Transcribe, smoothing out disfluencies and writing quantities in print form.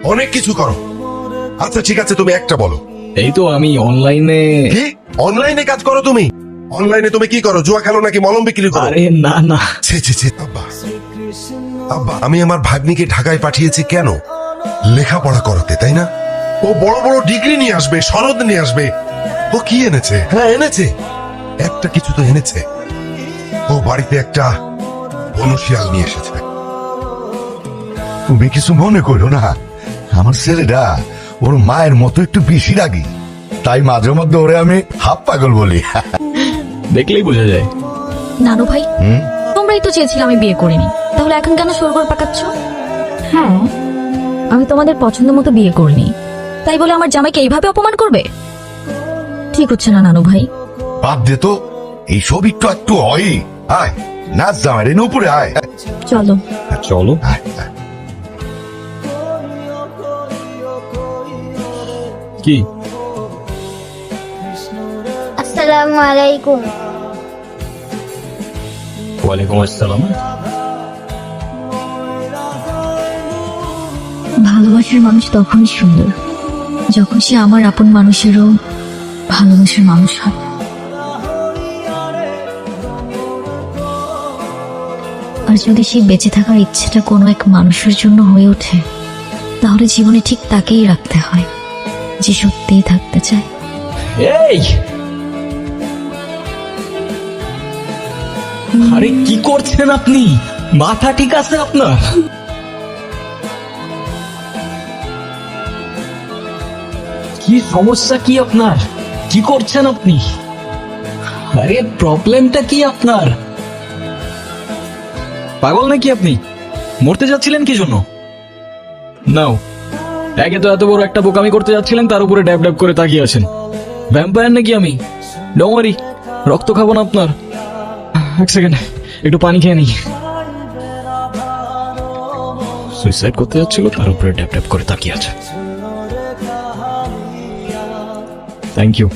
অনেক কিছু করো। আচ্ছা ঠিক আছে, তুমি একটা বলো। এই তো আমি অনলাইনে। কি অনলাইনে কাজ করো তুমি? অনলাইনে তুমি কি করো? জুয়া খেলো নাকি মলম বিক্রি করো? আরে না না, ছি ছি ছি, আব্বা আব্বা, আমি আমার ভাগ্নিকে ঢাকায় পাঠিয়েছি কেন? লেখাপড়া করাতে, তাই না? ও বড় বড় ডিগ্রি নিয়ে আসবে, সনদ নিয়ে আসবে। ও কি এনেছে? হ্যাঁ এনেছে, একটা কিছু তো এনেছে। ও বাড়িতে একটা বনশিয়াল নিয়ে এসেছে। তুমি কিছু মনে করো না, আমার ছেলেটা ওর মায়ের মতো একটু বেশি রাগি, তাই মাঝে মধ্যে ওরে আমি হাফ পাগল বলি। দেখলেই বোঝা যায়। নানু ভাই, তোমরাই তো চেয়েছিলে আমি বিয়ে করিনি, তাহলে এখন কেন সরগোল পাকাচ্ছ? হ্যাঁ, আমি তোমাদের পছন্দ মতো বিয়ে করিনি, তাই বলে আমার জামাইকে এইভাবে অপমান করবে? ঠিক হচ্ছে না নানু ভাই। বাদ দে তো, এইসব একটু একটু হয়। আয় নাচ জামাই রে, উপরে আয়। চলো। চলো। আয়, আয়। কি? আসসালামু আলাইকুম। ওয়ালাইকুম আসসালাম। ভালোবাসার মানুষ তখনই সুন্দর যখন সে আমার আপন মানুষেরও ভালোবাসার মানুষ হয়। আর যদি সেই বেঁচে থাকার ইচ্ছেটা কোনো এক মানুষের জন্য হয়ে ওঠে, তাহলে জীবনে ঠিক তাকেই রাখতে হয় যে সত্যিই থাকতে চায়। এই আরে কি করছেন আপনি? মাথা ঠিক আছে আপনার? কি সমস্যা কি আপনার? কি করছেন আপনি? আরে প্রবলেমটা কি আপনার? পাগল নাকি আপনি? মরতে যাচ্ছিলেন কি জন্য? নাও, একে তো এত বড় একটা বোকামি করতে যাচ্ছিলেন, তার উপরে ড্যাব ড্যাব করে তাকিয়ে আছেন। ভ্যাম্পায়ার নাকি আমি? ডোমারি, রক্ত খাবো না আপনার। এক সেকেন্ড, একটু পানি খেয়ে নিই। সুইসাইড করতে যাচ্ছিল, তার উপরে ড্যাব ড্যাব করে তাকিয়ে আছে। Thank you.